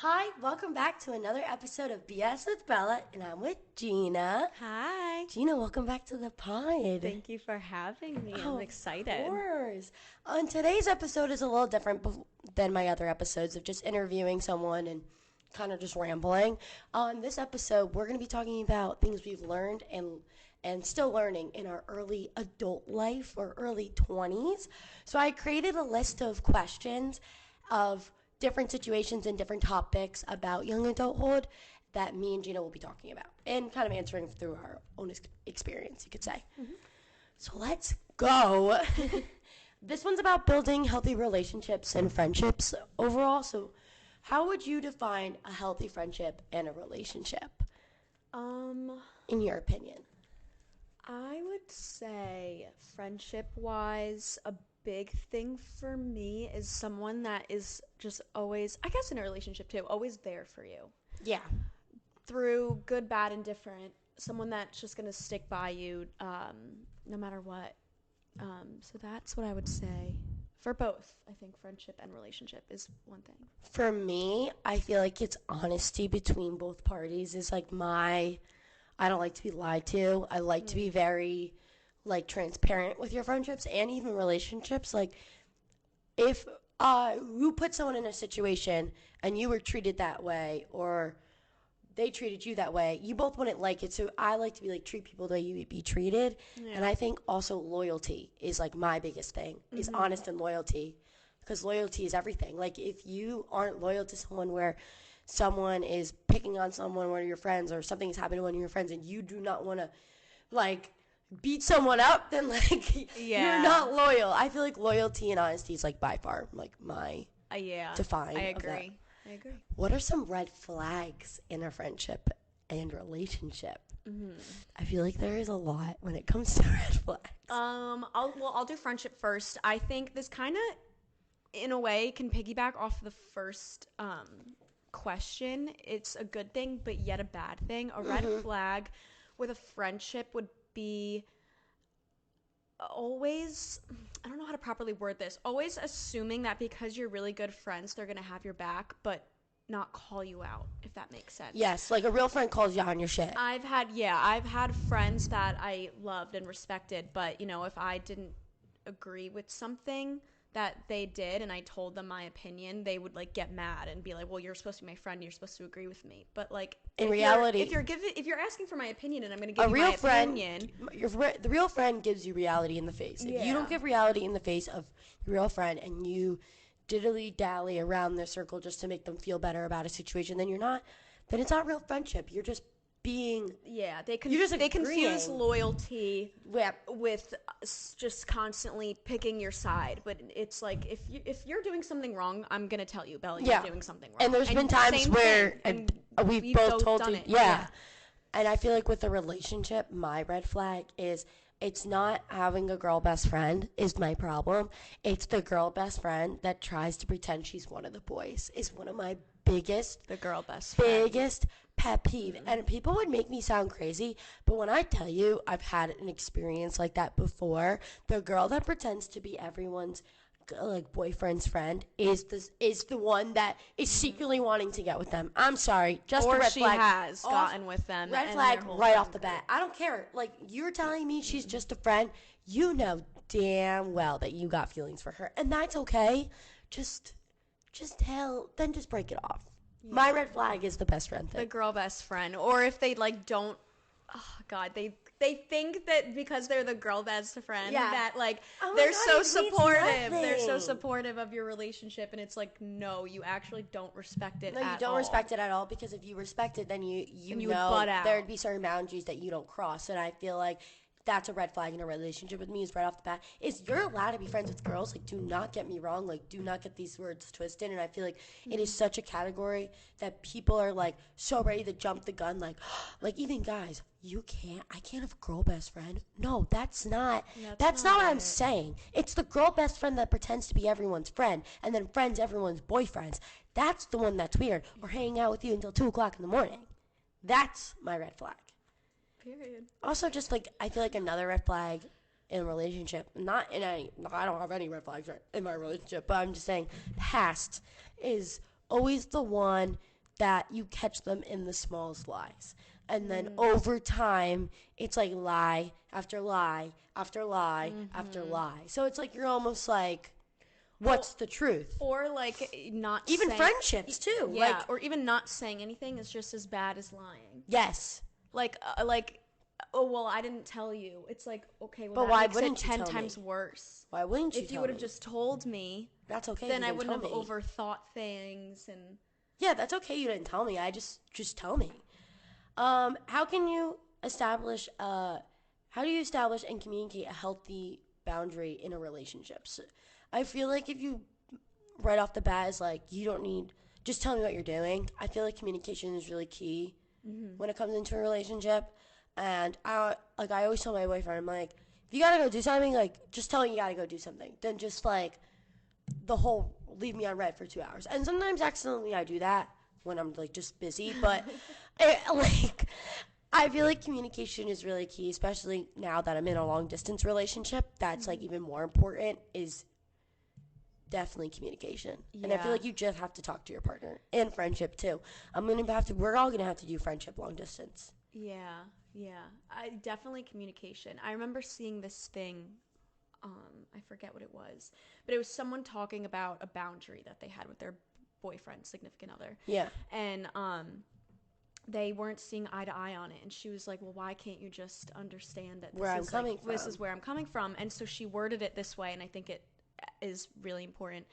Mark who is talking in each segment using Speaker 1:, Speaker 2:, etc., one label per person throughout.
Speaker 1: Hi, welcome back to another episode of BS with Bella, and I'm with Gina.
Speaker 2: Hi.
Speaker 1: Gina, welcome back to the pod.
Speaker 2: Thank you for having me. I'm excited.
Speaker 1: Of course. Today's episode is a little different than my other episodes of just interviewing someone and kind of just rambling. On this episode, we're going to be talking about things we've learned and still learning in our early adult life or early 20s. So I created a list of questions of different situations and different topics about young adulthood that me and Gina will be talking about and kind of answering through our own experience, you could say. Mm-hmm. So let's go. This one's about building healthy relationships and friendships overall. So how would you define a healthy friendship and a relationship? In your opinion?
Speaker 2: I would say friendship-wise, a big thing for me is someone that is just always, I guess in a relationship too, always there for you.
Speaker 1: Yeah.
Speaker 2: Through good, bad, and different. Someone that's just going to stick by you no matter what. So that's what I would say. For both, I think friendship and relationship is one thing.
Speaker 1: For me, I feel like it's honesty between both parties is like I don't like to be lied to. I like to be very like transparent with your friendships and even relationships. Like if you put someone in a situation and you were treated that way or they treated you that way, you both wouldn't like it. So I like to be like treat people the way you would be treated. Yeah. And I think also loyalty is like my biggest thing is honest and loyalty, because loyalty is everything. Like if you aren't loyal to someone where someone is picking on one of your friends or something's happened to one of your friends and you do not want to like beat someone up, then like you're not loyal. I feel like loyalty and honesty is like by far like my define.
Speaker 2: I agree.
Speaker 1: What are some red flags in a friendship and relationship? I feel like there is a lot when it comes to red flags.
Speaker 2: I'll do friendship first. I think this kind of, in a way, can piggyback off the first question. It's a good thing, but yet a bad thing. A red flag with a friendship would be always, I don't know how to properly word this, always assuming that because you're really good friends, they're going to have your back, but not call you out, if that makes sense.
Speaker 1: Yes, like a real friend calls you on your shit.
Speaker 2: I've had friends that I loved and respected, but, if I didn't agree with something that they did and I told them my opinion, they would like get mad and be like, well, you're supposed to be my friend, you're supposed to agree with me. But like
Speaker 1: in reality,
Speaker 2: if you're asking for my opinion and I'm going to give you my opinion,
Speaker 1: the real friend gives you reality in the face. If you don't give reality in the face of your real friend and you diddly dally around their circle just to make them feel better about a situation, then it's not real friendship. You're just being
Speaker 2: they confuse loyalty with just constantly picking your side. But it's like if you're doing something wrong, I'm gonna tell you, Bella, you're doing something wrong.
Speaker 1: And there's been times where we've both told you, and I feel like with a relationship, my red flag is it's not having a girl best friend is my problem. It's the girl best friend that tries to pretend she's one of the boys is one of my biggest pet peeve. And people would make me sound crazy, but when I tell you I've had an experience like that before, the girl that pretends to be everyone's like boyfriend's friend is the one that is secretly wanting to get with them. I'm sorry, just
Speaker 2: or
Speaker 1: a red flag.
Speaker 2: Or she has gotten with them.
Speaker 1: Red flag right off the bat. I don't care. Like you're telling me she's just a friend. You know damn well that you got feelings for her, and that's okay. Just break it off. Yeah. My red flag is the best friend thing.
Speaker 2: The girl best friend. Or if they like don't, oh God, they think that because they're the girl best friend that like they're so supportive. They're so supportive of your relationship, and it's like, no, you actually don't respect it at all.
Speaker 1: No, you don't respect it at all, because if you respect it, then you know there'd be certain boundaries that you don't cross. And I feel like that's a red flag in a relationship with me is right off the bat is you're allowed to be friends with girls. Like, do not get me wrong. Like, do not get these words twisted. And I feel like it is such a category that people are like so ready to jump the gun. Like even guys, I can't have a girl best friend. No, that's not what I'm saying. It's the girl best friend that pretends to be everyone's friend and then friends everyone's boyfriends. That's the one that's weird. Or hanging out with you until 2:00 in the morning. That's my red flag.
Speaker 2: Period.
Speaker 1: Also, just like I feel like another red flag in a relationship, I don't have any red flags in my relationship, but I'm just saying past is always the one that you catch them in the smallest lies. And then over time, it's like lie after lie after lie after lie. So it's like you're almost like, what's the truth?
Speaker 2: Or like not
Speaker 1: even
Speaker 2: saying,
Speaker 1: friendships too.
Speaker 2: Yeah,
Speaker 1: like,
Speaker 2: or even not saying anything is just as bad as lying.
Speaker 1: Yes.
Speaker 2: Like oh well, I didn't tell you. It's like, okay, well,
Speaker 1: But
Speaker 2: that
Speaker 1: why
Speaker 2: makes
Speaker 1: wouldn't
Speaker 2: it
Speaker 1: you
Speaker 2: 10
Speaker 1: tell
Speaker 2: times
Speaker 1: me?
Speaker 2: worse.
Speaker 1: Why wouldn't you
Speaker 2: If
Speaker 1: tell
Speaker 2: you would have
Speaker 1: me?
Speaker 2: just told me,
Speaker 1: That's okay.
Speaker 2: then
Speaker 1: if you
Speaker 2: I
Speaker 1: didn't
Speaker 2: wouldn't
Speaker 1: tell
Speaker 2: have
Speaker 1: me.
Speaker 2: overthought things. And
Speaker 1: Yeah, that's okay. You didn't tell me. I just tell me. How can you establish? How do you establish and communicate a healthy boundary in a relationship? So I feel like if you right off the bat is like, you don't need, just tell me what you're doing. I feel like communication is really key when it comes into a relationship. And I always tell my boyfriend, I'm like, if you gotta go do something, like, just tell me you gotta go do something. Then just like the whole leave me on red for 2 hours. And sometimes accidentally I do that when I'm like just busy, but like I feel like communication is really key, especially now that I'm in a long distance relationship. That's like even more important is definitely communication. Yeah. And I feel like you just have to talk to your partner, and friendship too. We're all gonna have to do friendship long distance.
Speaker 2: yeah, I definitely communication. I remember seeing this thing. I forget what it was, but it was someone talking about a boundary that they had with their boyfriend, significant other.
Speaker 1: Yeah.
Speaker 2: And they weren't seeing eye to eye on it, and she was like, well, why can't you just understand that this is where I'm coming from? And so she worded it this way, and I think it is really important.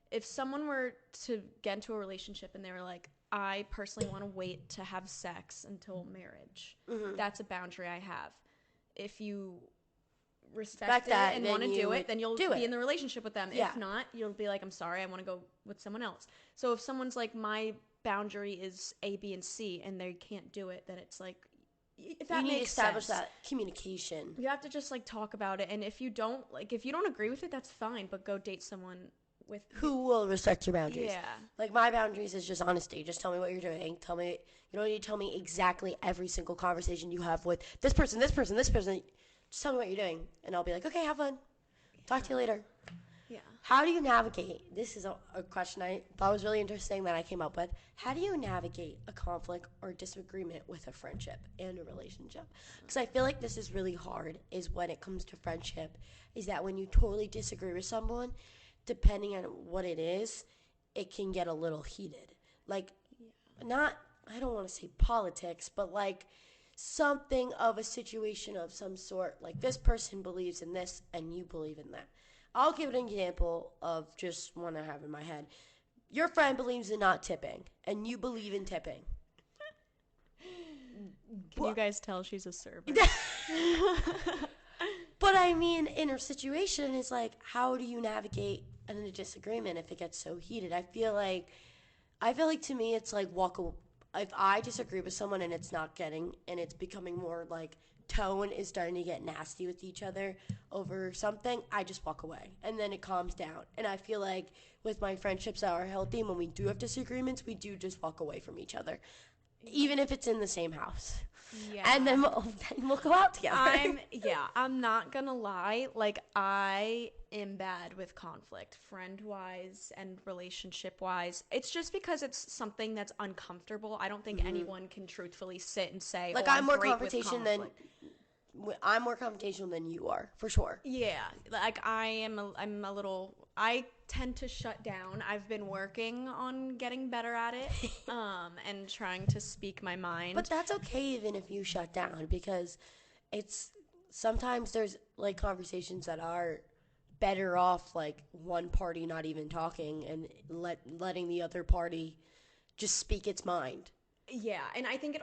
Speaker 2: If someone were to get into a relationship and they were like, I personally want to wait to have sex until marriage, that's a boundary I have. If you respect that and want to do it, then you'll be in the relationship with them. Yeah. If not, you'll be like, I'm sorry, I want to go with someone else. So if someone's like, my boundary is A, B, and C, and they can't do it, then it's like, if that makes sense. You need to establish
Speaker 1: that communication.
Speaker 2: You have to just like talk about it, and if you don't agree with it, that's fine, but go date someone with
Speaker 1: who will respect your boundaries.
Speaker 2: Yeah.
Speaker 1: Like, my boundaries is just honesty. Just tell me what you're doing. Tell me, you don't need to tell me exactly every single conversation you have with this person. Just tell me what you're doing, and I'll be like, okay, have fun. Talk to you later.
Speaker 2: Yeah.
Speaker 1: How do you navigate? This is a question I thought was really interesting that I came up with. How do you navigate a conflict or disagreement with a friendship and a relationship? Because I feel like this is really hard, is when it comes to friendship, is that when you totally disagree with someone, depending on what it is, it can get a little heated. Like, not, I don't want to say politics, but like something of a situation of some sort. Like, this person believes in this and you believe in that. I'll give an example of just one I have in my head. Your friend believes in not tipping, and you believe in tipping.
Speaker 2: Can you guys tell she's a server?
Speaker 1: But I mean, in a situation, it's like, how do you navigate in a disagreement if it gets so heated? I feel like to me, it's like if I disagree with someone and it's becoming more like tone is starting to get nasty with each other over something, I just walk away, and then it calms down. And I feel like with my friendships that are healthy, when we do have disagreements, we do just walk away from each other, even if it's in the same house. Yeah. And then we'll go out together.
Speaker 2: I'm not gonna lie. Like, I am bad with conflict, friend-wise and relationship-wise. It's just because it's something that's uncomfortable. I don't think anyone can truthfully sit and say, like, I'm more confrontation than
Speaker 1: I'm more confrontational than you are, for sure.
Speaker 2: Yeah, like I tend to shut down. I've been working on getting better at it, and trying to speak my mind.
Speaker 1: But that's okay even if you shut down, because sometimes there's like conversations that are better off like one party not even talking and letting the other party just speak its mind.
Speaker 2: Yeah, and I think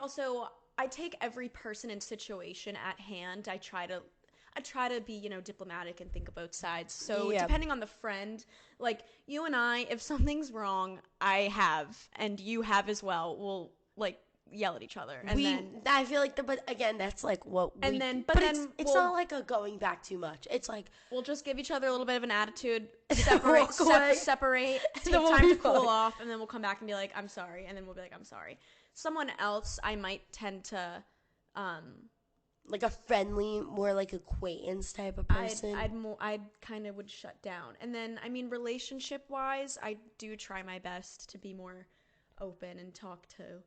Speaker 2: I take every person and situation at hand. I try to be, diplomatic and think of both sides. So depending on the friend, like you and I, if something's wrong, and you have as well, we'll like yell at each other. And
Speaker 1: I feel like, but again, that's like what we.
Speaker 2: And then,
Speaker 1: it's not like a going back too much. It's like
Speaker 2: we'll just give each other a little bit of an attitude, separate, take time to cool off, and then we'll come back and be like, I'm sorry, and then we'll be like, I'm sorry. Someone else, I might tend to,
Speaker 1: like a friendly, more like acquaintance type of person.
Speaker 2: I'd kind of would shut down. And then, I mean, relationship wise, I do try my best to be more open and talk to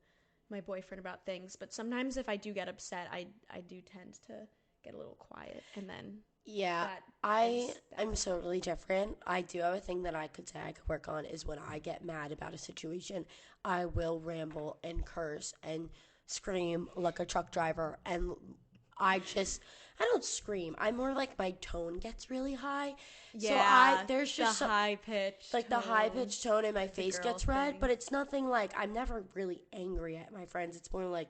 Speaker 2: my boyfriend about things. But sometimes if I do get upset, I do tend to get a little quiet, and then
Speaker 1: Yeah,
Speaker 2: that is
Speaker 1: I'm
Speaker 2: bad.
Speaker 1: so really different. I do have a thing that I could say I could work on is when I get mad about a situation, I will ramble and curse and scream like a truck driver. And I don't scream. I'm more like my tone gets really high. So
Speaker 2: Yeah,
Speaker 1: there's
Speaker 2: the
Speaker 1: just some,
Speaker 2: high pitched
Speaker 1: like the high
Speaker 2: tone.
Speaker 1: pitched tone and my
Speaker 2: It's a
Speaker 1: face
Speaker 2: girl
Speaker 1: gets red,
Speaker 2: thing.
Speaker 1: but it's nothing like I'm never really angry at my friends. It's more like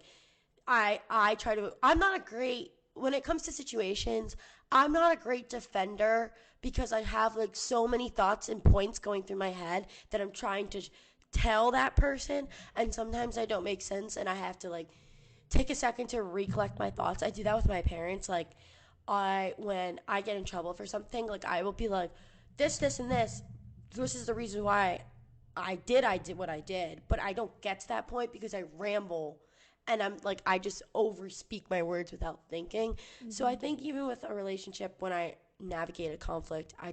Speaker 1: I try to I'm not a great when it comes to situations, I'm not a great defender because I have like so many thoughts and points going through my head that I'm trying to tell that person, and sometimes I don't make sense and I have to like take a second to recollect my thoughts. I do that with my parents. Like, when I get in trouble for something, like I will be like, this, and this. This is the reason why I did what I did. But I don't get to that point because I ramble, and I'm like, I just overspeak my words without thinking. So I
Speaker 2: Hmm.
Speaker 1: think even with a relationship, when I navigate a conflict, I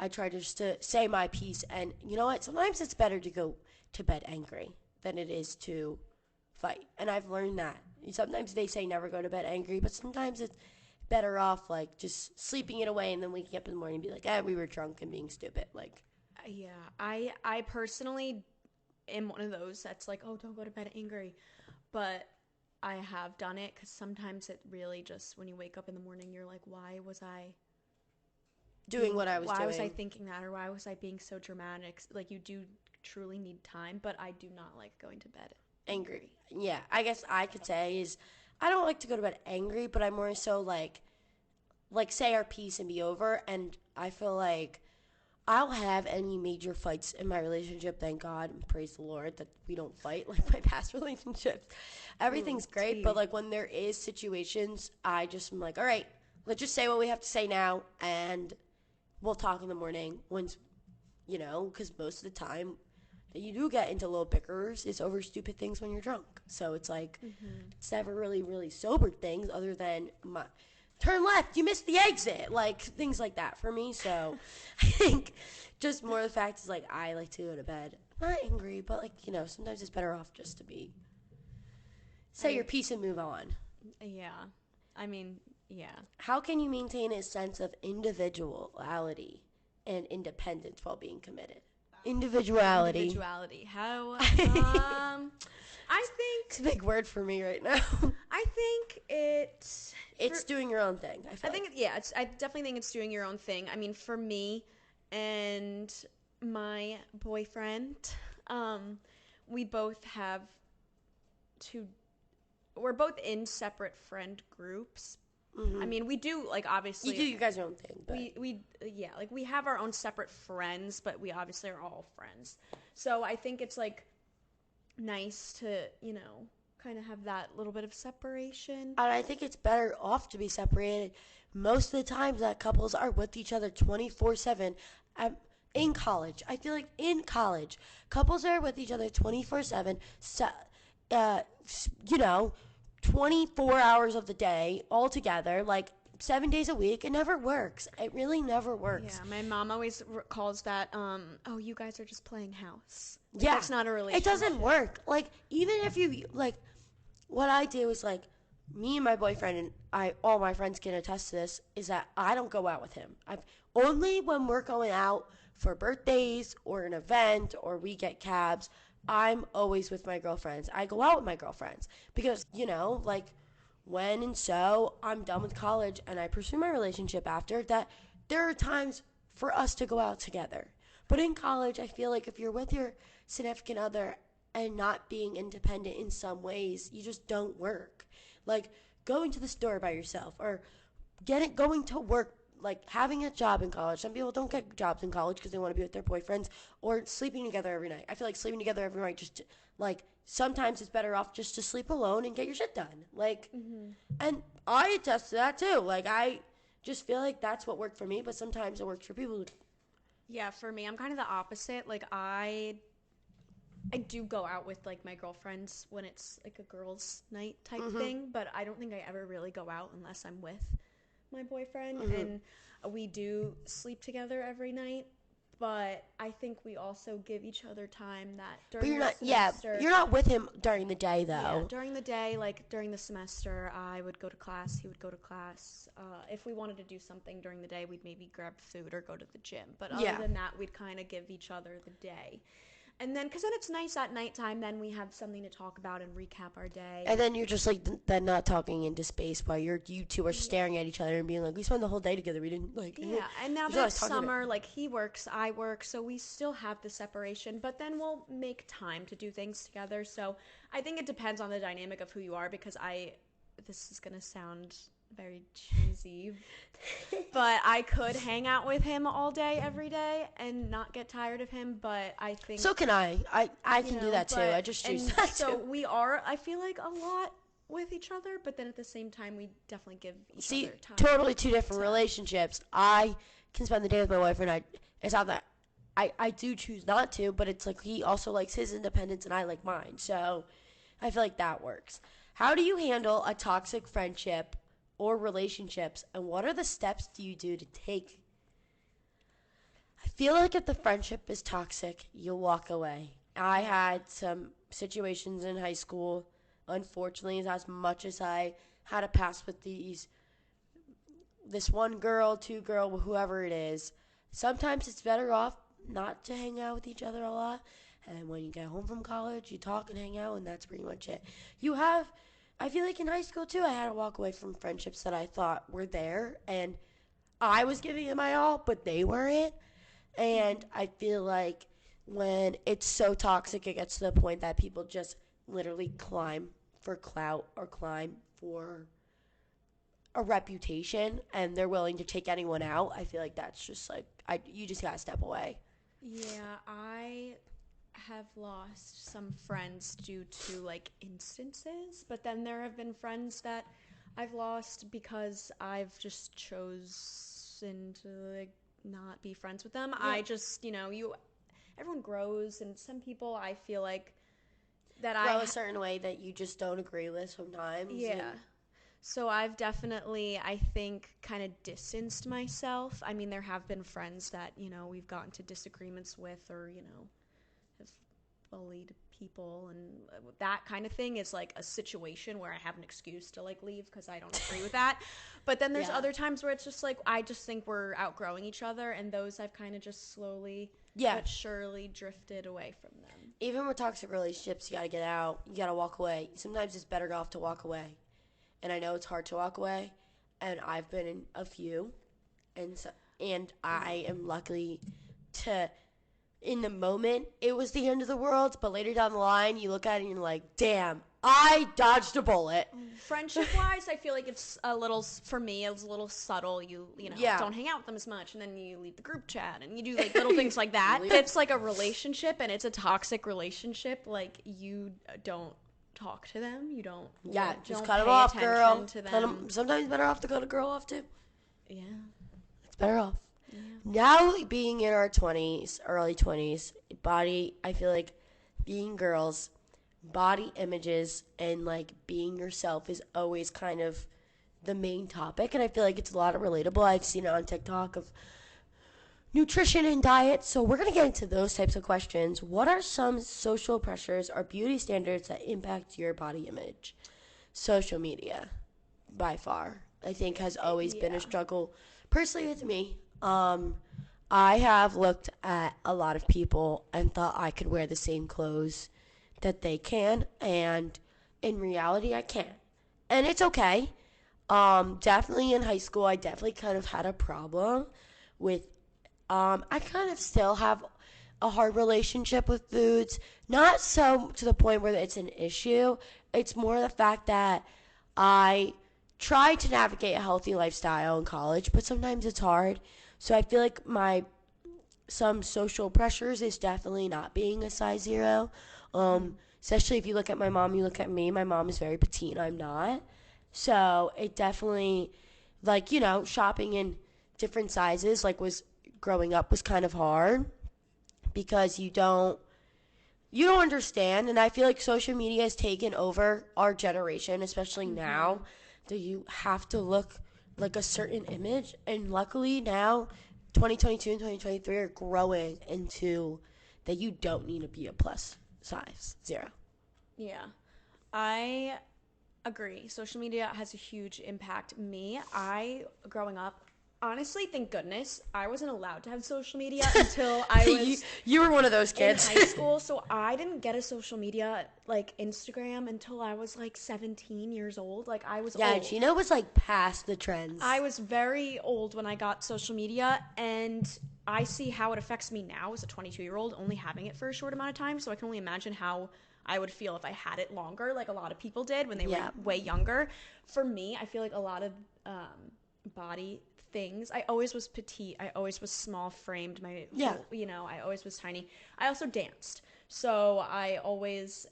Speaker 1: try just to say my piece. And you know what? Sometimes it's better to go to bed angry than it is to fight. And I've learned that. Sometimes they say never go to bed angry, but sometimes it's better off like just sleeping it away and then waking up in the morning and be like, we were drunk and being stupid. Like,
Speaker 2: Yeah, I personally am one of those that's like, oh, don't go to bed angry. But I have done it because sometimes it really just when you wake up in the morning, you're like,
Speaker 1: doing what I was
Speaker 2: why was I
Speaker 1: doing
Speaker 2: thinking that, or why was I being so dramatic? Like you do truly need time, but I do not like going to bed
Speaker 1: angry.
Speaker 2: angry.
Speaker 1: Yeah, I guess I could say is I don't like to go to bed angry, but I'm more so like say our piece and be over. And I feel like I'll have any major fights in my relationship. Thank God and praise the Lord that we don't fight like my past relationships.
Speaker 2: Ooh,
Speaker 1: Everything's great, but
Speaker 2: tea.
Speaker 1: like when there is situations, I just am like, all right, let's just say what we have to say now, and we'll talk in the morning. Once because most of the time that you do get into little bickers is over stupid things when you're drunk. So it's like
Speaker 2: Mm-hmm.
Speaker 1: it's never really really sober things other than my turn left, you missed the exit, like things like that for me. So I think just more the fact is like I like to go to bed not angry, but like sometimes it's better off just to be say your
Speaker 2: I
Speaker 1: piece and move on.
Speaker 2: yeah. I mean, yeah.
Speaker 1: How can you maintain a sense of individuality and independence while being committed? Individuality.
Speaker 2: Individuality. How
Speaker 1: It's
Speaker 2: I think
Speaker 1: a big word for me right now.
Speaker 2: I think it for
Speaker 1: It's doing your own thing, I
Speaker 2: I
Speaker 1: feel like.
Speaker 2: think yeah, I definitely think it's doing your own thing. I mean, for me and my boyfriend, um, we both have two. We're both in separate friend groups. I
Speaker 1: Hmm.
Speaker 2: mean, we do like
Speaker 1: You do
Speaker 2: obviously
Speaker 1: you guys your own thing, but
Speaker 2: we yeah, like we have our own separate friends, but we obviously are all friends. So I think it's like nice to kind of have that little bit of separation.
Speaker 1: and I think it's better off to be separated. Most of the times that couples are with each other 24/7. In college, I feel like in college, couples are with each other 24/7. So, uh, you know, 24 hours of the day all together, like 7 days a week. It never works. It really never works.
Speaker 2: Yeah, my mom always calls that oh, you guys are just playing house. Like
Speaker 1: Yeah,
Speaker 2: that's not a
Speaker 1: it doesn't
Speaker 2: relationship.
Speaker 1: work. Like even if you like, what I do is like, me and my boyfriend and all my friends can attest to this is that I don't go out with him. I've only when we're going out for birthdays or an event or we get cabs. I'm always with my girlfriends. I go out with my girlfriends because like when and so I'm done with college and I pursue my relationship after that, there are times for us to go out together. But in college, I feel like if you're with your significant other and not being independent in some ways, you just don't work. Like going to the store by yourself or going to work, like having a job in college. Some people don't get jobs in college because they want to be with their boyfriends, or sleeping together every night. I feel like sleeping together every night just like sometimes it's better off just to sleep alone and get your shit done. Like,
Speaker 2: Hmm.
Speaker 1: and I attest to that too. Like I just feel like that's what worked for me, but sometimes it works for people who.
Speaker 2: Yeah, for me, I'm kind of the opposite. Like I do go out with like my girlfriends when it's like a girls' night type
Speaker 1: Mm-hmm.
Speaker 2: thing, but I don't think I ever really go out unless I'm with my boyfriend,
Speaker 1: Mm-hmm.
Speaker 2: and we do sleep together every night. but I think we also give each other time that
Speaker 1: But
Speaker 2: during
Speaker 1: you're
Speaker 2: the
Speaker 1: not,
Speaker 2: semester.
Speaker 1: you're not with him during the day
Speaker 2: Yeah,
Speaker 1: though.
Speaker 2: during the day, like during the semester, I would go to class, he would go to class. If we wanted to do something during the day, we'd maybe grab food or go to the gym. But other
Speaker 1: Yeah.
Speaker 2: than that, we'd kind of give each other the day. And then, because then it's nice at nighttime, then we have something to talk about and recap our day.
Speaker 1: And then you're just like then not talking into space while you two are
Speaker 2: Yeah.
Speaker 1: staring at each other and being like, we spent the whole day together. We didn't like.
Speaker 2: Yeah, and now
Speaker 1: There's
Speaker 2: that
Speaker 1: not
Speaker 2: it's
Speaker 1: talking about.
Speaker 2: summer, like he works, I work, so we still have the separation, but then we'll make time to do things together. So I think it depends on the dynamic of who you are because this is going to sound very cheesy, but I could hang out with him all day, every day, and not get tired of him, but I think.
Speaker 1: So can I. I can do that too.
Speaker 2: But,
Speaker 1: I just choose
Speaker 2: and
Speaker 1: that
Speaker 2: so
Speaker 1: too.
Speaker 2: we are, I feel like, a lot with each other, but then at the same time, we definitely give each
Speaker 1: See,
Speaker 2: other time.
Speaker 1: totally two different relationships. I can spend the day with my wife, and it's not that I do choose not to, but it's like he also likes his independence, and I like mine. So I feel like that works. How do you handle a toxic friendship or relationships, and what are the steps do you do to take? I feel like if the friendship is toxic, you'll walk away. I had some situations in high school. Unfortunately, as much as I had a pass with this one girl, two girl, whoever it is, sometimes it's better off not to hang out with each other a lot. And when you get home from college, you talk and hang out, and that's pretty much it. I feel like in high school too, I had to walk away from friendships that I thought were there, and I was giving it my all, but they weren't. And I feel like when it's so toxic, it gets to the point that people just literally climb for clout or climb for a reputation, and they're willing to take anyone out. I feel like that's just like you just gotta step away.
Speaker 2: Yeah, I have lost some friends due to like instances, but then there have been friends that I've lost because I've just chosen to like not be friends with them. Yeah. I just, everyone grows, and some people I feel like that
Speaker 1: grow a certain way that you just don't agree with sometimes.
Speaker 2: Yeah. So I've definitely, I think, kind of distanced myself. I mean, there have been friends that, we've gotten to disagreements with or, have bullied people, and that kind of thing is like a situation where I have an excuse to like leave because I don't agree with that. But then there's other times where it's just like, I just think we're outgrowing each other, and those I've kind of just slowly but surely drifted away from them.
Speaker 1: Even with toxic relationships, you gotta get out. You gotta walk away. Sometimes it's better off to walk away. And I know it's hard to walk away, and I've been in a few, and I am lucky to, in the moment, it was the end of the world, but later down the line, you look at it and you're like, damn, I dodged a bullet.
Speaker 2: Friendship-wise, I feel like it's a little, for me, it's a little subtle. You don't hang out with them as much, and then you leave the group chat, and you do like little things like that. It's like a relationship, and it's a toxic relationship. Like, you don't talk to them. You don't.
Speaker 1: Yeah, just
Speaker 2: don't
Speaker 1: cut them
Speaker 2: pay
Speaker 1: off,
Speaker 2: attention
Speaker 1: girl.
Speaker 2: To them.
Speaker 1: Sometimes better off to cut a girl off too.
Speaker 2: Yeah,
Speaker 1: it's better off.
Speaker 2: Yeah.
Speaker 1: Now being in our 20s, early 20s, I feel like being girls, body images and like being yourself is always kind of the main topic, and I feel like it's a lot of relatable. I've seen it on TikTok of nutrition and diet. So we're going to get into those types of questions. What are some social pressures or beauty standards that impact your body image? Social media, by far, I think has always been a struggle. Personally with me, I have looked at a lot of people and thought I could wear the same clothes that they can, and in reality I can't. And it's okay. Definitely in high school, I definitely kind of had a problem with I kind of still have a hard relationship with foods. Not so to the point where it's an issue. It's more the fact that I try to navigate a healthy lifestyle in college, but sometimes it's hard. So I feel like some social pressures is definitely not being a size 0. Especially if you look at my mom, you look at me. My mom is very petite, and I'm not. So it definitely, like, shopping in different sizes, like, growing up was kind of hard because you don't understand. And I feel like social media has taken over our generation, especially now, that you have to look like a certain image. And luckily now 2022 and 2023 are growing into that you don't need to be a plus size 0.
Speaker 2: Yeah. I agree. Social media has a huge impact. Growing up, honestly, thank goodness, I wasn't allowed to have social media until I was
Speaker 1: you were one of those
Speaker 2: in
Speaker 1: kids.
Speaker 2: high school. So I didn't get a social media like Instagram until I was like 17 years old. Like I was
Speaker 1: Yeah,
Speaker 2: old.
Speaker 1: Gina was like past the trends.
Speaker 2: I was very old when I got social media, and I see how it affects me now as a 22-year-old, only having it for a short amount of time. So I can only imagine how I would feel if I had it longer, like a lot of people did when they were way younger. For me, I feel like a lot of body things. I always was petite. I always was small framed. I always was tiny. I also danced, so I always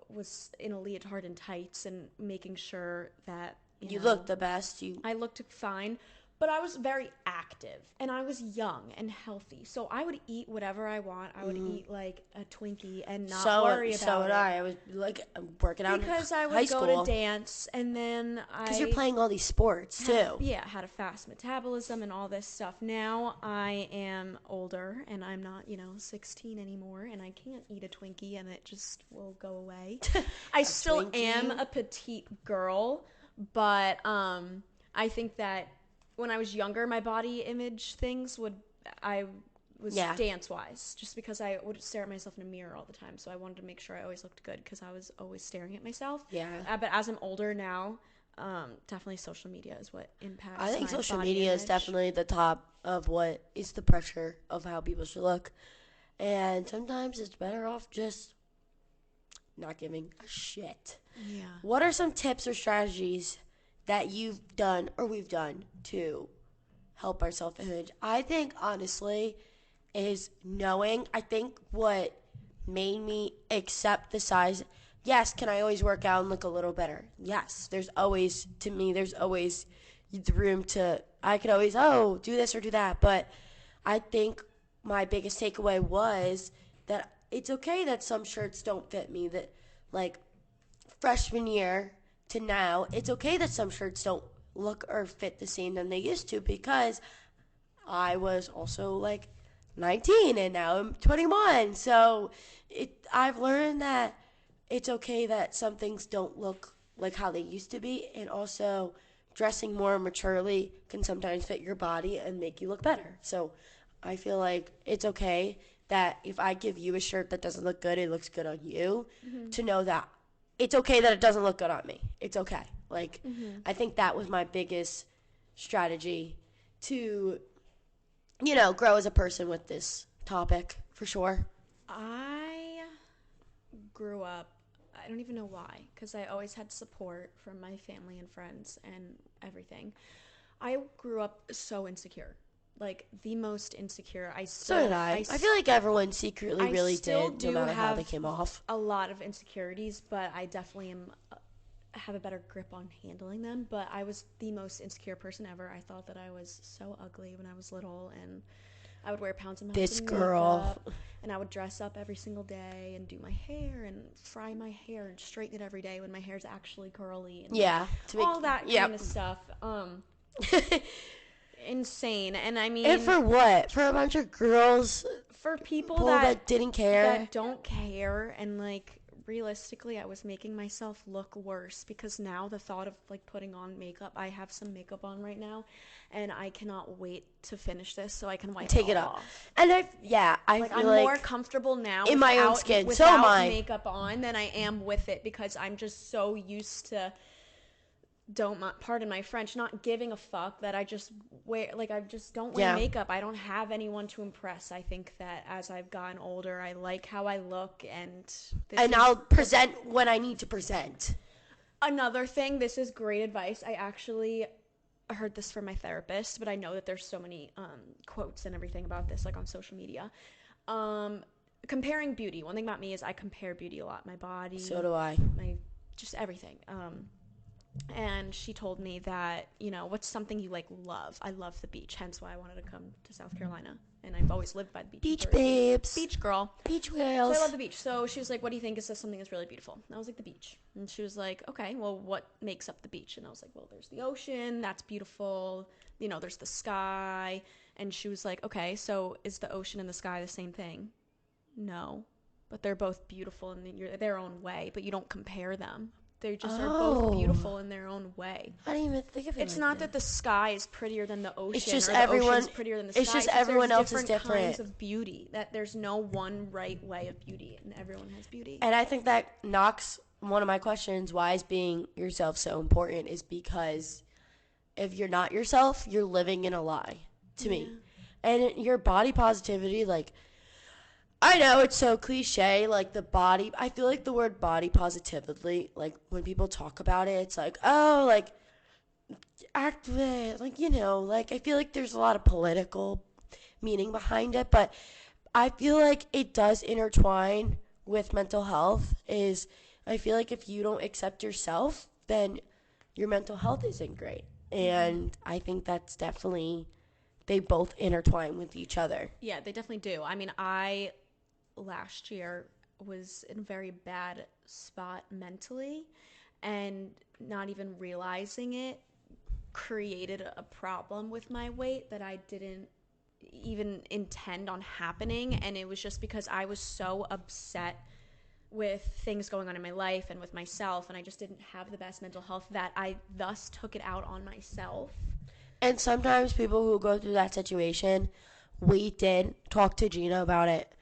Speaker 2: was in a leotard and tights and making sure that
Speaker 1: you looked the best.
Speaker 2: I looked fine, but I was very active and I was young and healthy. So I would eat whatever I want. I would eat like a Twinkie and not worry about it.
Speaker 1: So would I. I was like working out
Speaker 2: because I
Speaker 1: high
Speaker 2: would
Speaker 1: school.
Speaker 2: go to dance, and then
Speaker 1: because you're playing all these sports too.
Speaker 2: Had a fast metabolism and all this stuff. Now I am older and I'm not 16 anymore, and I can't eat a Twinkie and it just will go away. I still am a petite girl, but I think that when I was younger, my body image things was dance-wise, just because I would stare at myself in a mirror all the time. So I wanted to make sure I always looked good because I was always staring at myself.
Speaker 1: Yeah.
Speaker 2: But as I'm older now, definitely social media is what impacts
Speaker 1: I think
Speaker 2: my
Speaker 1: social
Speaker 2: body
Speaker 1: media
Speaker 2: image.
Speaker 1: is definitely the top of what is the pressure of how people should look. And sometimes it's better off just not giving a shit.
Speaker 2: Yeah.
Speaker 1: What are some tips or strategies that you've done or we've done to help our self-image? I think, honestly, is knowing. I think what made me accept the size. Yes, can I always work out and look a little better? Yes, there's always the room to, I could always, do this or do that. But I think my biggest takeaway was that it's okay that some shirts don't fit me. That, like, freshman year to now, it's okay that some shirts don't look or fit the same than they used to, because I was also like 19 and now I'm 21. So I've learned that it's okay that some things don't look like how they used to be, and also dressing more maturely can sometimes fit your body and make you look better. So I feel like it's okay that if I give you a shirt that doesn't look good, it looks good on you, to know that it's okay that it doesn't look good on me. It's okay. Like, I think that was my biggest strategy to, grow as a person with this topic, for sure.
Speaker 2: I grew up, I don't even know why, because I always had support from my family and friends and everything. I grew up so insecure. Like, the most insecure.
Speaker 1: So did I. I feel like everyone secretly really did, no matter how they came off.
Speaker 2: A lot of insecurities, but I definitely have a better grip on handling them. But I was the most insecure person ever. I thought that I was so ugly when I was little, and I would wear pounds and pounds of makeup, and I would dress up every single day and do my hair and fry my hair and straighten it every day when my hair's actually curly, and all that kind of stuff. Insane. And I mean,
Speaker 1: and for what? For a bunch of girls,
Speaker 2: for people
Speaker 1: that didn't care,
Speaker 2: that don't care. And like, realistically, I was making myself look worse, because now the thought of like putting on makeup, I have some makeup on right now, and I cannot wait to finish this so I can take it off.
Speaker 1: And I feel
Speaker 2: I'm
Speaker 1: like
Speaker 2: more comfortable now
Speaker 1: in my own skin
Speaker 2: without makeup on than I am with it, because I'm just so used to, pardon my French, not giving a fuck, that I just don't wear makeup. I don't have anyone to impress. I think that as I've gotten older, I like how I look, and
Speaker 1: I'll present when I need to present.
Speaker 2: Another thing, this is great advice. I actually heard this from my therapist, but I know that there's so many quotes and everything about this, like on social media. Comparing beauty. One thing about me is I compare beauty a lot. My body.
Speaker 1: So do I.
Speaker 2: Just everything. And she told me that, what's something you love? I love the beach, hence why I wanted to come to South Carolina. and I've always lived by the beach.
Speaker 1: Beach babes.
Speaker 2: Beach girl.
Speaker 1: Beach
Speaker 2: So
Speaker 1: whales.
Speaker 2: I love the beach. So she was like, what do you think is something that's really beautiful? And I was like, the beach. And she was like, okay, well, what makes up the beach? And I was like, well, there's the ocean. That's beautiful. You know, there's the sky. And she was like, okay, so is the ocean and the sky the same thing? No. But they're both beautiful in their own way, but you don't compare them. They just are both beautiful in their own way.
Speaker 1: I didn't even think of it.
Speaker 2: It's not that the sky is prettier than the ocean,
Speaker 1: it's just
Speaker 2: or
Speaker 1: everyone,
Speaker 2: the ocean is prettier than the sky.
Speaker 1: It's just everyone else is
Speaker 2: different
Speaker 1: different.
Speaker 2: kinds of beauty. That there's no one right way of beauty, and everyone has beauty.
Speaker 1: And I think that knocks one of my questions: why is being yourself so important? Is because if you're not yourself, you're living in a lie. To me, and your body positivity, like. I know it's so cliche, like the body. I feel like the word body positively, like when people talk about it, it's like, oh, like activist, like, like I feel like there's a lot of political meaning behind it, but I feel like it does intertwine with mental health. I feel like if you don't accept yourself, then your mental health isn't great. And I think that's definitely, they both intertwine with each other.
Speaker 2: Yeah, they definitely do. I mean, last year was in a very bad spot mentally, and not even realizing it created a problem with my weight that I didn't even intend on happening. And it was just because I was so upset with things going on in my life and with myself, and I just didn't have the best mental health, that I thus took it out on myself.
Speaker 1: And sometimes people who go through that situation, we did talk to Gina about it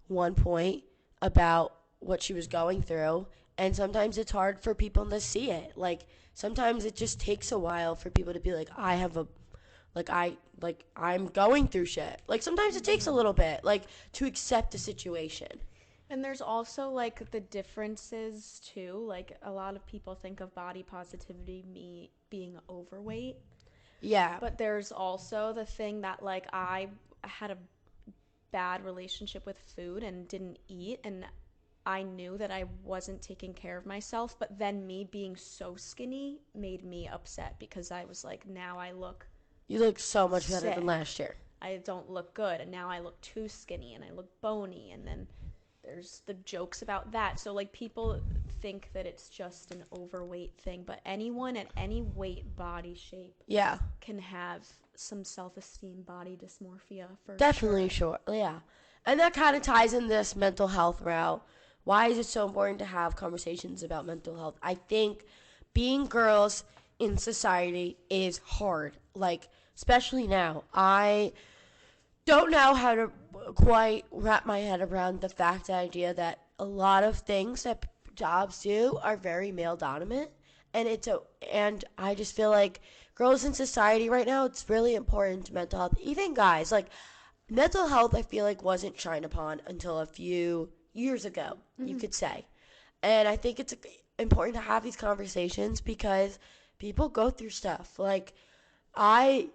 Speaker 1: one point about what she was going through, and sometimes it's hard for people to see it. Like sometimes it just takes a while for people to be like, I'm going through shit. Like sometimes it takes a little bit, like, to accept the situation.
Speaker 2: And there's also like the differences too. Like a lot of people think of body positivity being overweight.
Speaker 1: Yeah.
Speaker 2: But there's also the thing that like I had a bad relationship with food and didn't eat, and I knew that I wasn't taking care of myself, but then me being so skinny made me upset because I was like, now
Speaker 1: you look so much better
Speaker 2: sick.
Speaker 1: than last year.
Speaker 2: I don't look good, and now I look too skinny and I look bony, and then there's the jokes about that. So like people think that it's just an overweight thing, but anyone at any weight, body shape, can have some self-esteem, body dysmorphia for
Speaker 1: definitely sure. Yeah. And that kind of ties in this mental health route. Why is it so important to have conversations about mental health? I think being girls in society is hard. Like, especially now. I don't know how to quite wrap my head around the idea that a lot of things that jobs do are very male dominant, and I just feel like girls in society right now, it's really important to mental health. Even guys, like mental health, I feel like wasn't shined upon until a few years ago, you could say. And I think it's important to have these conversations because people go through stuff. Like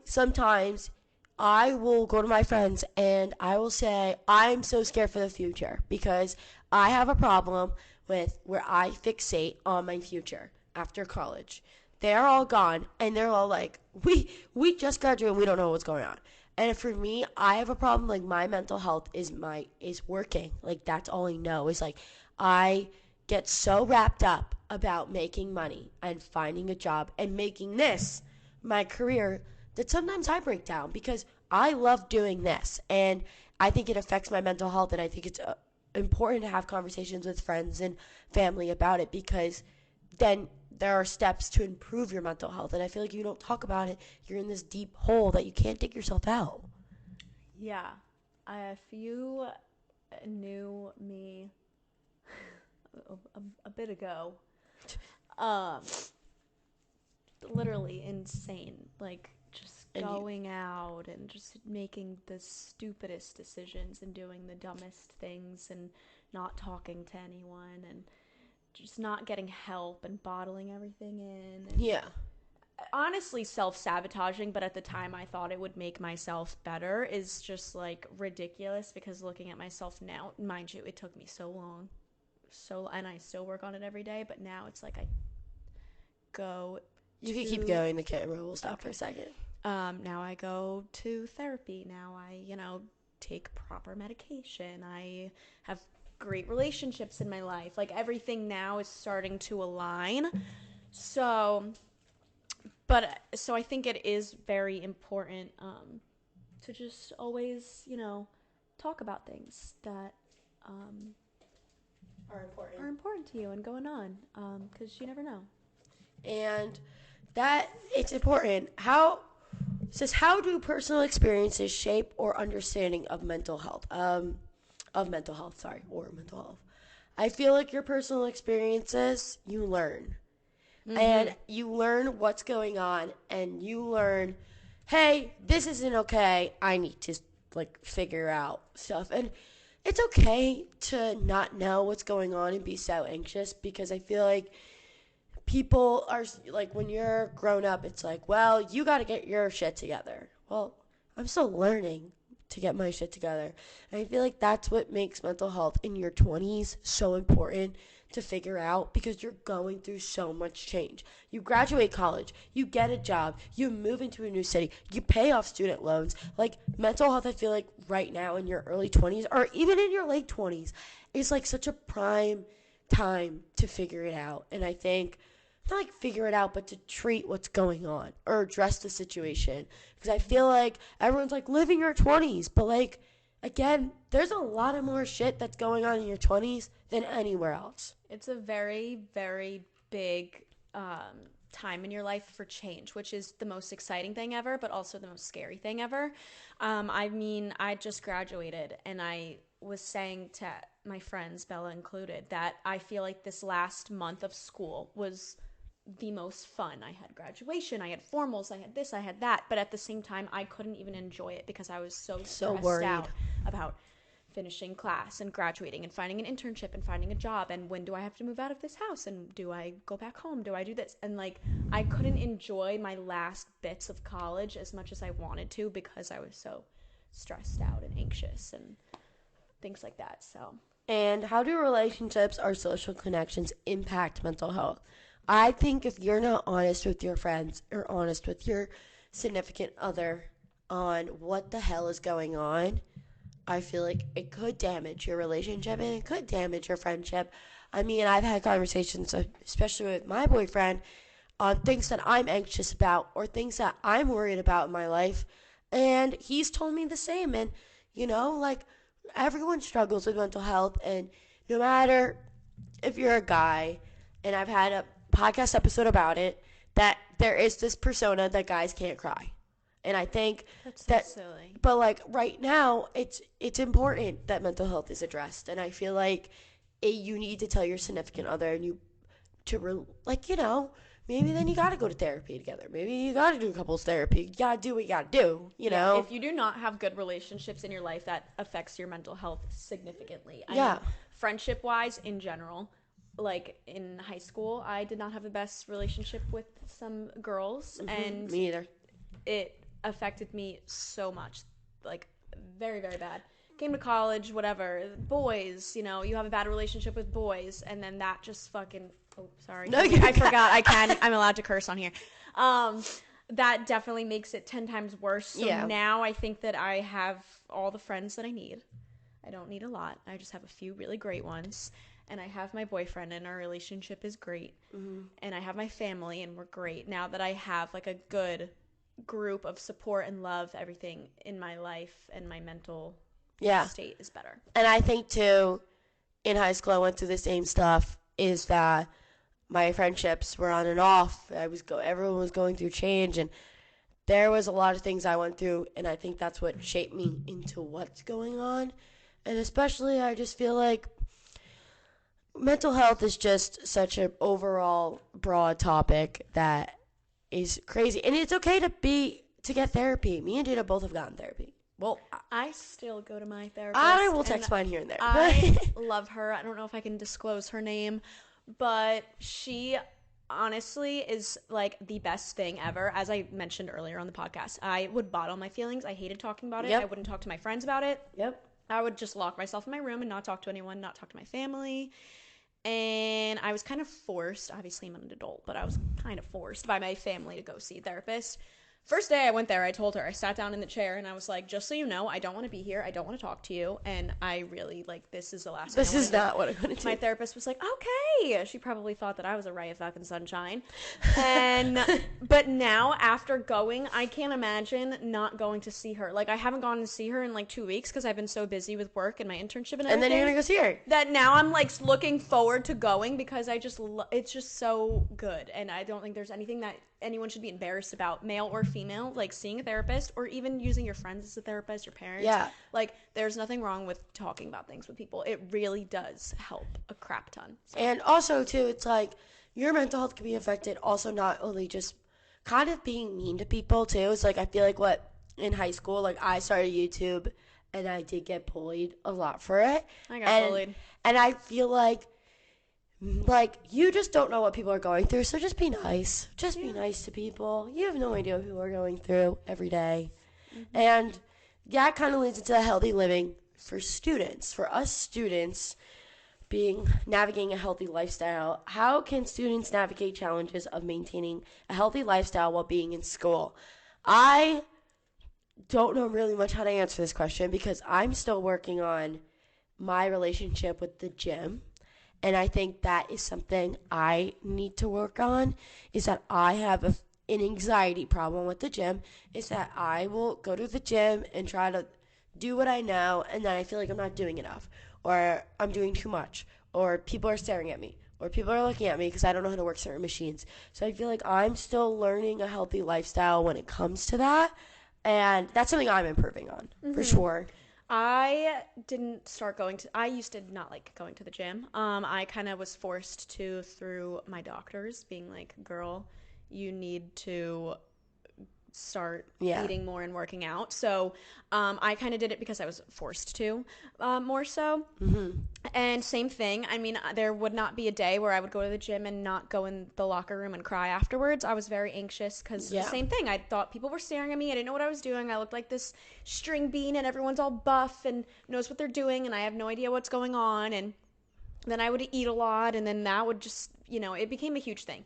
Speaker 1: sometimes I will go to my friends and I will say, I'm so scared for the future because I have a problem with where I fixate on my future after college. They're all gone and they're all like, we just graduated and we don't know what's going on. And for me, I have a problem. Like my mental health is working. Like that's all I know is like I get so wrapped up about making money and finding a job and making this my career that sometimes I break down because I love doing this, and I think it affects my mental health, and I think it's important to have conversations with friends and family about it because then there are steps to improve your mental health, and I feel like you don't talk about it, you're in this deep hole that you can't dig yourself out.
Speaker 2: Yeah. If you knew me a bit ago, literally insane, like just going out and just making the stupidest decisions and doing the dumbest things and not talking to anyone and just not getting help and bottling everything in. And
Speaker 1: yeah.
Speaker 2: Honestly, self-sabotaging, but at the time I thought it would make myself better is just like ridiculous because looking at myself now, mind you, it took me so long. And I still work on it every day, but now it's like I go.
Speaker 1: You can keep going. The camera will stop for a second.
Speaker 2: Now I go to therapy. Now I, take proper medication. I have great relationships in my life. Like, everything now is starting to align. So, so I think it is very important to just always, talk about things that are important to you and going on, because you never know.
Speaker 1: And that it's important. How do personal experiences shape or understanding of mental health? Or mental health. I feel like your personal experiences, you learn. And you learn what's going on, and you learn, hey, this isn't okay. I need to like figure out stuff. And it's okay to not know what's going on and be so anxious, because I feel like people are like, when you're grown up, it's like, well, you got to get your shit together. Well, I'm still learning to get my shit together. And I feel like that's what makes mental health in your 20s so important to figure out, because you're going through so much change. You graduate college, you get a job, you move into a new city, you pay off student loans. Like, mental health, I feel like right now in your early 20s or even in your late 20s is like such a prime time to figure it out. And I think, not like figure it out, but to treat what's going on or address the situation. Because I feel like everyone's like, living your 20s, but like, again, there's a lot of more shit that's going on in your 20s than anywhere else.
Speaker 2: It's a very, very big time in your life for change, which is the most exciting thing ever, but also the most scary thing ever. I mean, I just graduated, and I was saying to my friends, Bella included, that I feel like this last month of school was the most fun. I had graduation, I had formals, I had this, I had that, but at the same time, I couldn't even enjoy it because I was so stressed
Speaker 1: worried
Speaker 2: out about finishing class and graduating and finding an internship and finding a job, and when do I have to move out of this house, and do I go back home, do I do this, and like, I couldn't enjoy my last bits of college as much as I wanted to because I was so stressed out and anxious and things like that. So,
Speaker 1: and how do relationships or social connections impact mental health? I think if you're not honest with your friends or honest with your significant other on what the hell is going on, I feel like it could damage your relationship and it could damage your friendship. I mean, I've had conversations, especially with my boyfriend, on things that I'm anxious about or things that I'm worried about in my life. And he's told me the same. And, like, everyone struggles with mental health. And no matter if you're a guy, and I've had a podcast episode about it, that there is this persona that guys can't cry. And I think
Speaker 2: that's so
Speaker 1: that
Speaker 2: silly.
Speaker 1: But like right now, it's important that mental health is addressed, and I feel like you need to tell your significant other, and maybe then you got to go to therapy together. Maybe you got to do couples therapy. You got to do what you got to do.
Speaker 2: If you do not have good relationships in your life, that affects your mental health significantly. I mean, friendship wise, in general. Like, in high school, I did not have the best relationship with some girls, and
Speaker 1: me either.
Speaker 2: It affected me so much, like, very, very bad. Came to college, whatever, boys, you have a bad relationship with boys, and then that just fucking, oh, sorry.
Speaker 1: No,
Speaker 2: I forgot I'm allowed to curse on here. That definitely makes it 10 times worse. So now I think that I have all the friends that I need. I don't need a lot. I just have a few really great ones. And I have my boyfriend, and our relationship is great. Mm-hmm. And I have my family, and we're great. Now that I have, like, a good group of support and love, everything in my life and my mental state is better.
Speaker 1: And I think, too, in high school, I went through the same stuff, is that my friendships were on and off. Everyone was going through change, and there was a lot of things I went through, and I think that's what shaped me into what's going on. And especially, I just feel like mental health is just such an overall broad topic that is crazy. And it's okay to get therapy. Me and Gina both have gotten therapy. Well,
Speaker 2: I still go to my therapist.
Speaker 1: I will text mine here and there.
Speaker 2: I love her. I don't know if I can disclose her name, but she honestly is like the best thing ever. As I mentioned earlier on the podcast, I would bottle my feelings. I hated talking about it. I wouldn't talk to my friends about it. I would just lock myself in my room and not talk to anyone, not talk to my family. And I was kind of forced, obviously I'm an adult, but I was kind of forced by my family to go see a therapist. First day I went there, I told her, I sat down in the chair and I was like, just so you know, I don't want to be here. I don't want to talk to you. And I really, like, this is the last thing I
Speaker 1: This
Speaker 2: want
Speaker 1: is
Speaker 2: to do.
Speaker 1: not what I'm going to do.
Speaker 2: My therapist was like, okay. She probably thought that I was a ray of fucking sunshine. And, but now after going, I can't imagine not going to see her. Like, I haven't gone to see her in like 2 weeks because I've been so busy with work and my internship and everything.
Speaker 1: And then you're going to go see her.
Speaker 2: That now I'm like looking forward to going because I just, it's just so good. And I don't think there's anything that anyone should be embarrassed about, male or female, like seeing a therapist or even using your friends as a therapist, your parents.
Speaker 1: Yeah.
Speaker 2: Like, there's nothing wrong with talking about things with people. It really does help a crap ton. So.
Speaker 1: And also, too, it's like your mental health can be affected also not only just kind of being mean to people, too. It's like I feel like in high school, like I started YouTube and I did get bullied a lot for it.
Speaker 2: I got bullied.
Speaker 1: And I feel like you just don't know what people are going through, so just be nice. Just be nice to people. You have no idea what people are going through every day. Mm-hmm. And that kind of leads into healthy living for students. For us students, navigating a healthy lifestyle, how can students navigate challenges of maintaining a healthy lifestyle while being in school? I don't know really much how to answer this question because I'm still working on my relationship with the gym. And I think that is something I need to work on, is that I have an anxiety problem with the gym, is that I will go to the gym and try to do what I know, and then I feel like I'm not doing enough, or I'm doing too much, or people are staring at me, or people are looking at me because I don't know how to work certain machines. So I feel like I'm still learning a healthy lifestyle when it comes to that, and that's something I'm improving on, for sure.
Speaker 2: I used to not like going to the gym. I kind of was forced to through my doctors being like, girl, you need to start eating more and working out. So I kind of did it because I was forced to, more so. Mm-hmm. And same thing. I mean, there would not be a day where I would go to the gym and not go in the locker room and cry afterwards. I was very anxious because the same thing. I thought people were staring at me. I didn't know what I was doing. I looked like this string bean and everyone's all buff and knows what they're doing and I have no idea what's going on. And then I would eat a lot and then that would just, it became a huge thing.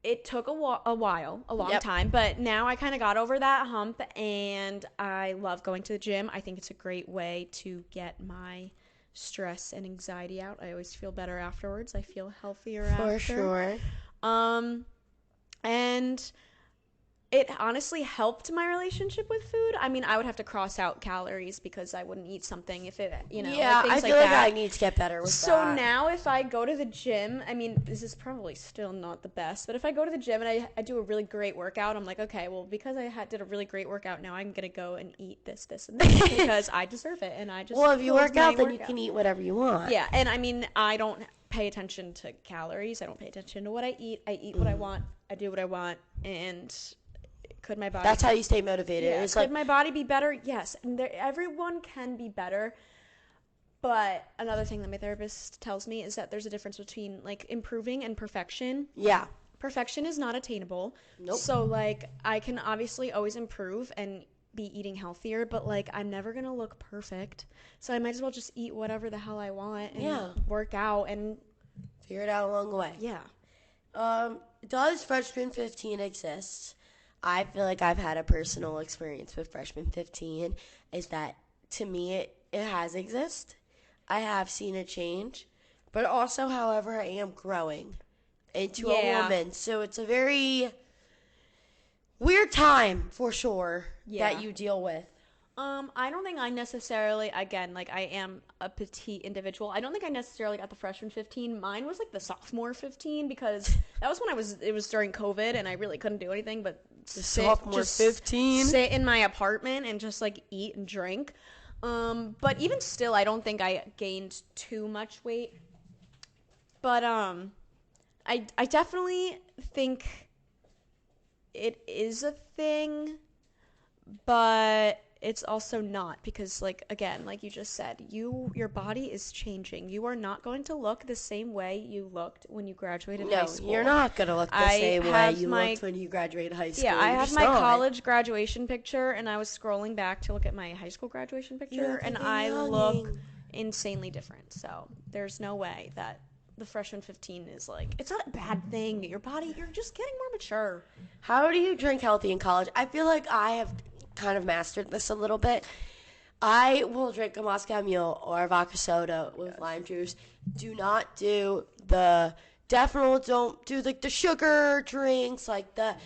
Speaker 2: It took a long time, but now I kind of got over that hump and I love going to the gym. I think it's a great way to get my stress and anxiety out. I always feel better afterwards. I feel healthier after.
Speaker 1: For sure.
Speaker 2: And it honestly helped my relationship with food. I mean, I would have to cross out calories because I wouldn't eat something if it,
Speaker 1: Yeah,
Speaker 2: like things
Speaker 1: I feel
Speaker 2: like
Speaker 1: like
Speaker 2: that.
Speaker 1: I need to get better with that.
Speaker 2: So now if I go to the gym, I mean, this is probably still not the best, but if I go to the gym and I do a really great workout, I'm like, okay, well, because I did a really great workout, now I'm going to go and eat this, and this because I deserve it. And I just,
Speaker 1: well, if you work out, then you can eat whatever you want.
Speaker 2: Yeah. And I mean, I don't pay attention to calories. I don't pay attention to what I eat. I eat what I want. I do what I want. And could my body...
Speaker 1: That's how you stay motivated.
Speaker 2: Yeah. Could my body be better? Yes. And everyone can be better. But another thing that my therapist tells me is that there's a difference between, like, improving and perfection.
Speaker 1: Yeah.
Speaker 2: Perfection is not attainable.
Speaker 1: Nope.
Speaker 2: So, like, I can obviously always improve and be eating healthier, but, like, I'm never going to look perfect. So I might as well just eat whatever the hell I want and work out and...
Speaker 1: figure it out along the way.
Speaker 2: Yeah.
Speaker 1: Does Freshman 15 exist? I feel like I've had a personal experience with Freshman 15 is that, to me, it has existed. I have seen it change. But also, however, I am growing into a woman. So it's a very weird time, for sure, that you deal with.
Speaker 2: I don't think I necessarily, again, like, I am a petite individual. I don't think I necessarily got the freshman 15. Mine was, like, the sophomore 15 because that was when it was during COVID and I really couldn't do anything but
Speaker 1: sophomore 15?
Speaker 2: Sit in my apartment and just, like, eat and drink. But even still, I don't think I gained too much weight. But, I definitely think it is a thing, but it's also not because, like, again, like you just said, your body is changing. You are not going to look the same way you looked when you graduated high school.
Speaker 1: No, you're not going to look the same way you looked when you graduated high school.
Speaker 2: Yeah, I have my college graduation picture, and I was scrolling back to look at my high school graduation picture, and I look insanely different. So there's no way that the freshman 15 is like, it's not a bad thing. Your body, you're just getting more mature.
Speaker 1: How do you drink healthy in college? I feel like I have kind of mastered this a little bit. I will drink a Moscow Mule or a vodka soda with lime juice. Do not do don't do like the sugar drinks, like the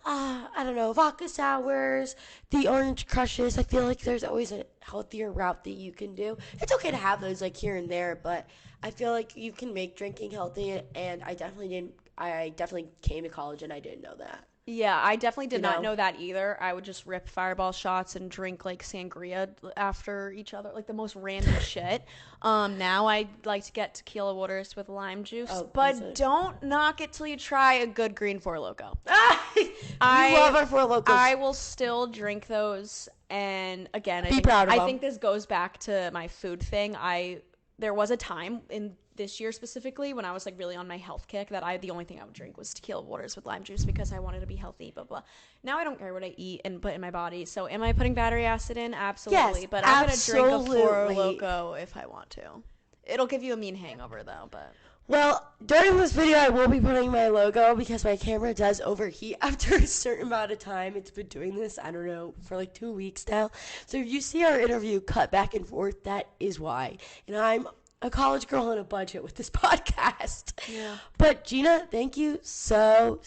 Speaker 1: I don't know, vodka sours, the orange crushes. I feel like there's always a healthier route that you can do. It's okay to have those like here and there, but I feel like you can make drinking healthy, and I definitely didn't. I definitely came to college and I didn't know that.
Speaker 2: Yeah, I definitely did not know that either. I would just rip Fireball shots and drink like sangria after each other, like the most random shit. Now I like to get tequila waters with lime juice, but don't knock it till you try a good green Four Loko.
Speaker 1: I love our Four Lokos.
Speaker 2: I will still drink those, and again,
Speaker 1: I
Speaker 2: think this goes back to my food thing. There was a time in this year specifically when I was like really on my health kick that the only thing I would drink was tequila waters with lime juice because I wanted to be healthy, blah blah. Now I don't care what I eat and put in my body. So am I putting battery acid in? Absolutely.
Speaker 1: Yes,
Speaker 2: but I'm gonna drink a Four Loko if I want to. It'll give you a mean hangover though, but
Speaker 1: well, during this video, I will be putting my logo because my camera does overheat after a certain amount of time. It's been doing this, I don't know, for like 2 weeks now. So if you see our interview cut back and forth, that is why. And I'm a college girl on a budget with this podcast.
Speaker 2: Yeah.
Speaker 1: But Gina, thank you so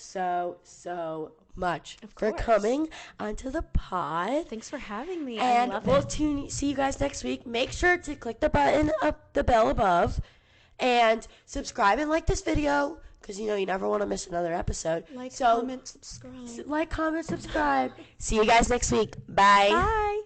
Speaker 1: much for coming onto the pod.
Speaker 2: Thanks for having me.
Speaker 1: And
Speaker 2: I love
Speaker 1: we'll see you guys next week. Make sure to click the button up the bell above. And subscribe and like this video because, you never want to miss another episode.
Speaker 2: Comment, subscribe.
Speaker 1: Like, comment, subscribe. See you guys next week. Bye.
Speaker 2: Bye.